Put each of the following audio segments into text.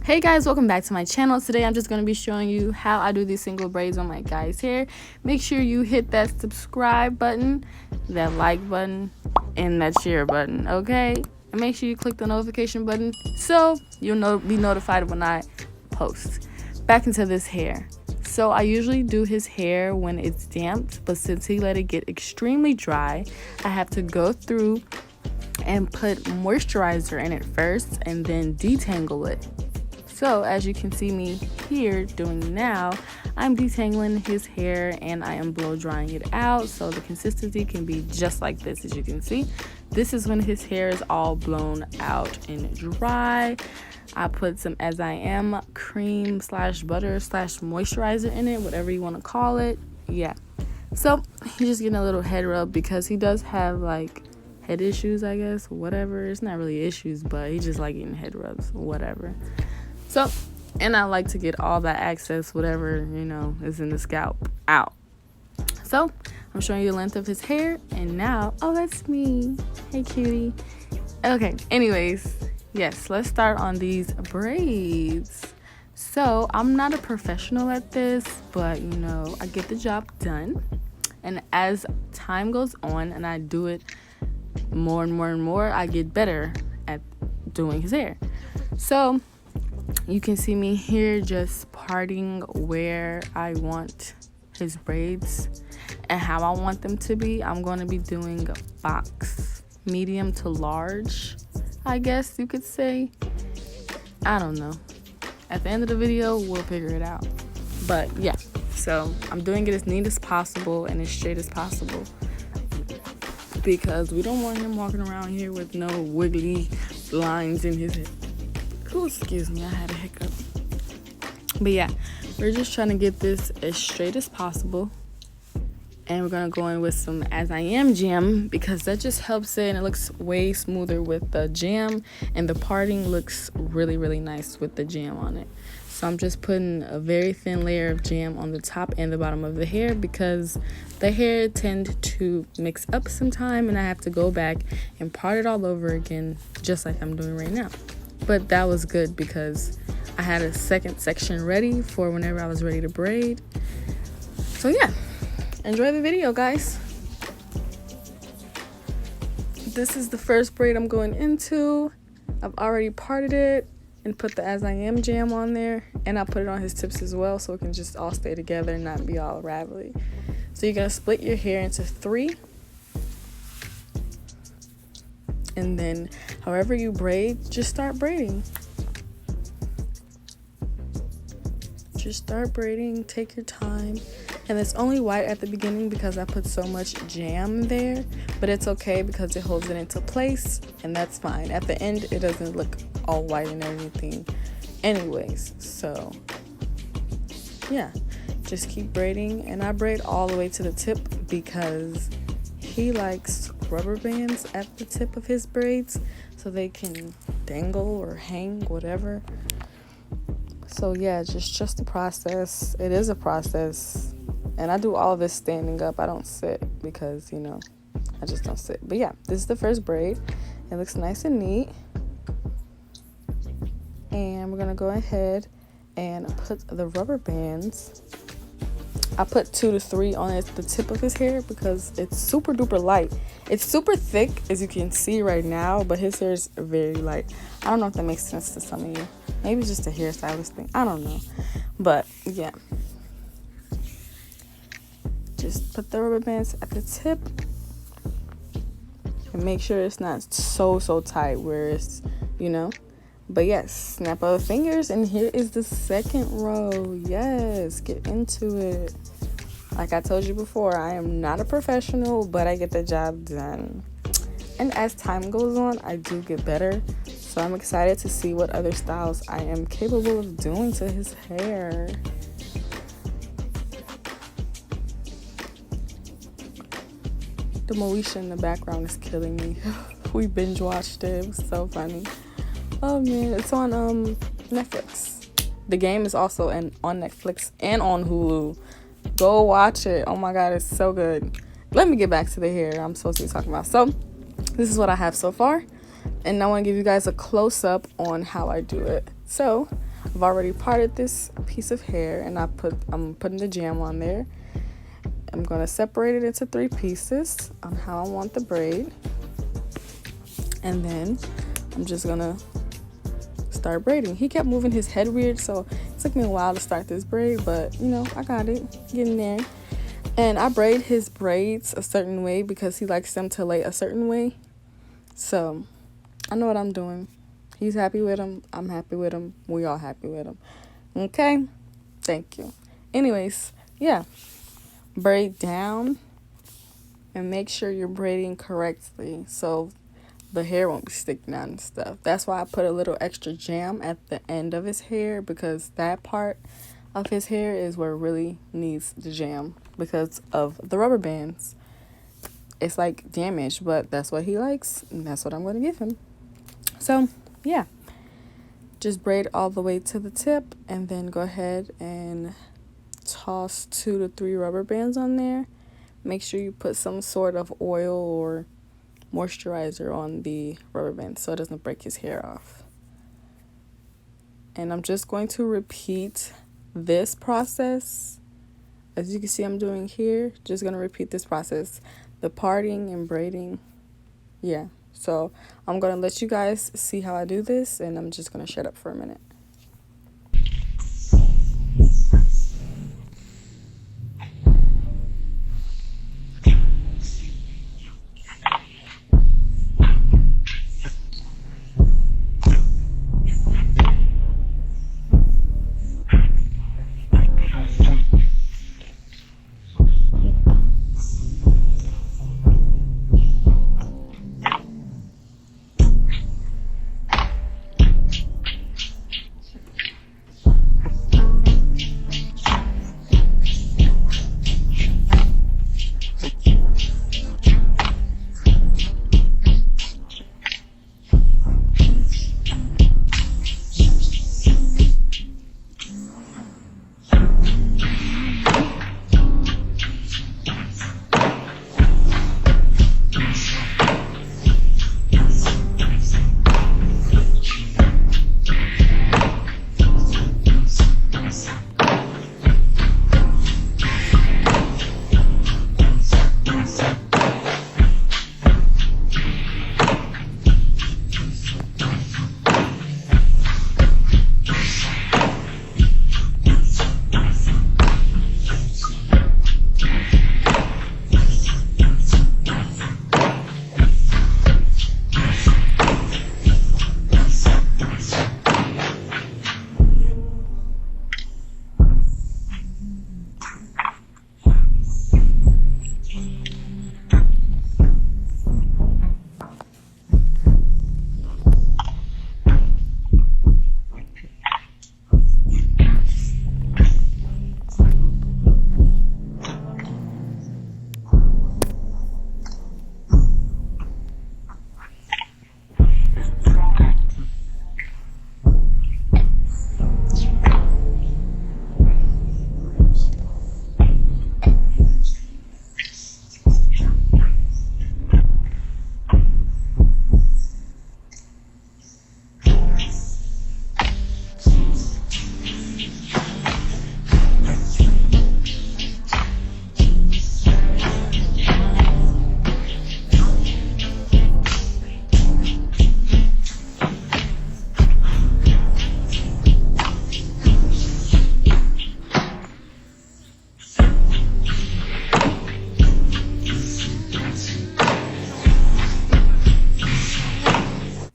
Hey guys, welcome back to my channel. Today I'm just going to be showing you how I do these single braids on my guys' hair. Make sure you hit that subscribe button, that like button, and that share button, okay? And make sure you click the notification button so you'll be notified when I post. Back into this hair. So I usually do his hair when it's damp, but since he let it get extremely dry, I have to go through and put moisturizer in it first and then detangle it. So as you can see me here doing now, I'm detangling his hair and I am blow drying it out so the consistency can be just like this. As you can see, this is when his hair is all blown out and dry. I put some As I Am cream slash butter slash moisturizer in it, whatever you want to call it. Yeah, so he's just getting a little head rub because he does have like head issues, I guess, whatever. It's not really issues, but he just like getting head rubs, whatever. So, and I like to get all that excess, whatever, is in the scalp out. So, I'm showing you the length of his hair. And now, oh, that's me. Hey, cutie. Okay, anyways, yes, let's start on these braids. So, I'm not a professional at this, but, I get the job done. And as time goes on and I do it more and more and more, I get better at doing his hair. So, you can see me here just parting where I want his braids and how I want them to be. I'm going to be doing a box, medium to large, I guess you could say. I don't know. At the end of the video, we'll figure it out. But yeah, so I'm doing it as neat as possible and as straight as possible because we don't want him walking around here with no wiggly lines in his head. Oh, excuse me, I had a hiccup. But yeah, we're just trying to get this as straight as possible. And we're going to go in with some As I Am jam because that just helps it and it looks way smoother with the jam. And the parting looks really, really nice with the jam on it. So I'm just putting a very thin layer of jam on the top and the bottom of the hair because the hair tend to mix up sometime and I have to go back and part it all over again just like I'm doing right now. But that was good because I had a second section ready for whenever I was ready to braid. So yeah, enjoy the video, guys. This is the first braid I'm going into. I've already parted it and put the As I Am jam on there. And I'll put it on his tips as well so it can just all stay together and not be all ravelly. So you're going to split your hair into 3. And then however you braid, just start braiding. Just start braiding, take your time. And it's only white at the beginning because I put so much jam there, but it's okay because it holds it into place and that's fine. At the end, it doesn't look all white and everything anyways. So yeah, just keep braiding. And I braid all the way to the tip because he likes rubber bands at the tip of his braids so they can dangle or hang, whatever. So yeah, just trust the process. It is a process. And I do all of this standing up. I don't sit because, I just don't sit. But yeah, this is the first braid. It looks nice and neat. And we're going to go ahead and put the rubber bands. I put 2 to 3 on the tip of his hair because it's super duper light. It's super thick, as you can see right now, but his hair is very light. I don't know if that makes sense to some of you. Maybe it's just a hairstylist thing. I don't know. But yeah. Just put the rubber bands at the tip. And make sure it's not so tight where it's, But yes, snap of the fingers, and here is the second row. Yes, get into it. Like I told you before, I am not a professional, but I get the job done. And as time goes on, I do get better. So I'm excited to see what other styles I am capable of doing to his hair. The Moesha in the background is killing me. We binge watched it. It was so funny. Oh man, it's on Netflix. The game is also on Netflix and on Hulu. Go watch it. Oh my god, it's so good. Let me get back to the hair I'm supposed to be talking about. So this is what I have so far, and I want to give you guys a close-up on how I do it. So I've already parted this piece of hair, and I'm putting the jam on there. I'm going to separate it into 3 pieces on how I want the braid. And then I'm just going to start braiding. He kept moving his head weird, so it took me a while to start this braid, but you know, I got it, getting there. And I braid his braids a certain way because he likes them to lay a certain way. So I know what I'm doing. He's happy with him. I'm happy with him. We all happy with him. Okay? Thank you. Anyways, yeah. Braid down and make sure you're braiding correctly so the hair won't be sticking out and stuff. That's why I put a little extra jam at the end of his hair, because that part of his hair is where it really needs the jam because of the rubber bands. It's like damaged, but that's what he likes, and that's what I'm going to give him. So, yeah. Just braid all the way to the tip, and then go ahead and toss 2 to 3 rubber bands on there. Make sure you put some sort of oil or moisturizer on the rubber band so it doesn't break his hair off. And I'm just going to repeat this process. As you can see, I'm doing here. Just going to repeat this process. The parting and braiding. Yeah. So I'm going to let you guys see how I do this, and I'm just going to shut up for a minute.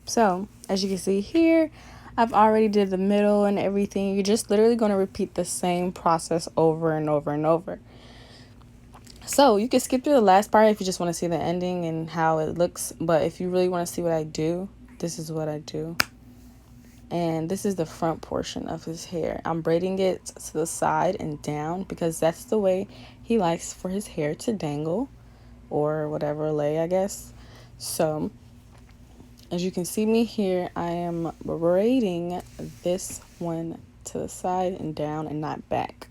So, as you can see here, I've already did the middle and everything. You're just literally going to repeat the same process over and over and over. So, you can skip through the last part if you just want to see the ending and how it looks. But if you really want to see what I do, this is what I do. And this is the front portion of his hair. I'm braiding it to the side and down because that's the way he likes for his hair to dangle or whatever lay, I guess. So, as you can see me here, I am braiding this one to the side and down and not back.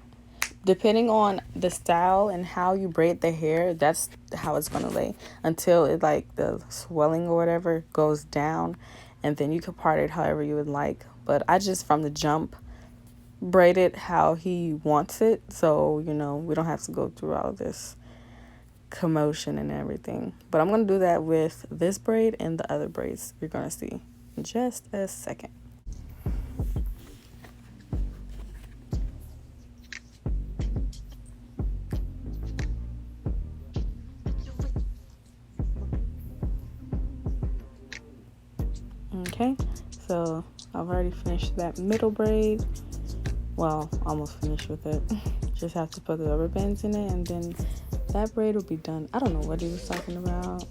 Depending on the style and how you braid the hair, that's how it's going to lay until it, like, the swelling or whatever goes down, and then you can part it however you would like. But I just, from the jump, braid it how he wants it, so you know we don't have to go through all this commotion and everything. But I'm gonna do that with this braid and the other braids you're gonna see in just a second. Okay, so I've already finished that middle braid. Well, almost finished with it. Just have to put the rubber bands in it, and then that braid will be done. I don't know what he was talking about.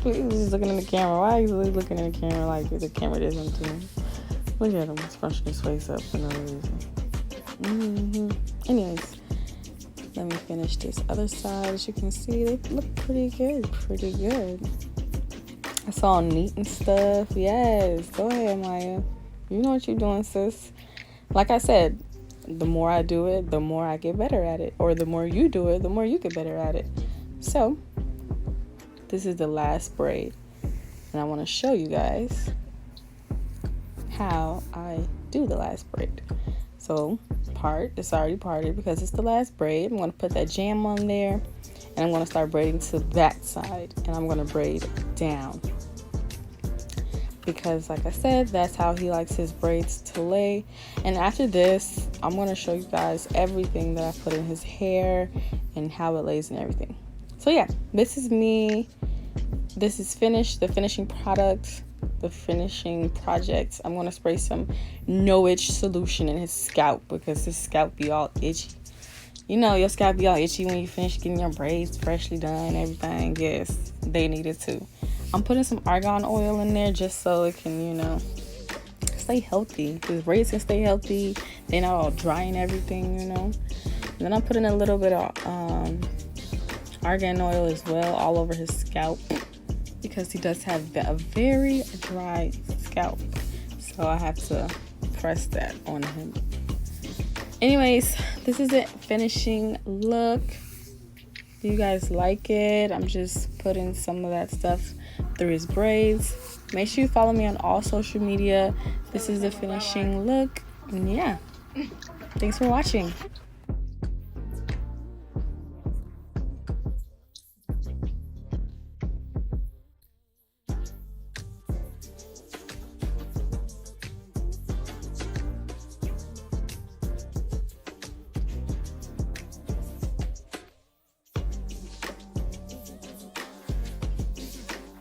He was just looking in the camera. Why is he looking in the camera like the camera doesn't to him? Look at him scrunching his face up for no reason. Anyways, let me finish this other side. As you can see, they look pretty good. Pretty good. It's all neat and stuff. Yes, go ahead, Maya. You know what you're doing, sis. Like I said, the more I do it, the more I get better at it. Or the more you do it, the more you get better at it. So, this is the last braid. And I want to show you guys how I do the last braid. So, it's already parted because it's the last braid. I'm going to put that jam on there. And I'm going to start braiding to that side. And I'm going to braid down. Because like I said, that's how he likes his braids to lay. And after this, I'm going to show you guys everything that I put in his hair and how it lays and everything. So yeah, this is me. This is finished. The finishing product. The finishing project. I'm going to spray some no itch solution in his scalp because his scalp be all itchy. You know, your scalp be all itchy when you finish getting your braids freshly done, everything. Yes, they need it too. I'm putting some argan oil in there just so it can, you know, stay healthy. His braids can stay healthy. They're not all dry and everything, you know. And then I'm putting a little bit of argan oil as well all over his scalp because he does have a very dry scalp. So I have to press that on him. Anyways, this is it, finishing look. Do you guys like it? I'm just putting some of that stuff through his braids. Make sure you follow me on all social media. This is the finishing look. And yeah, thanks for watching.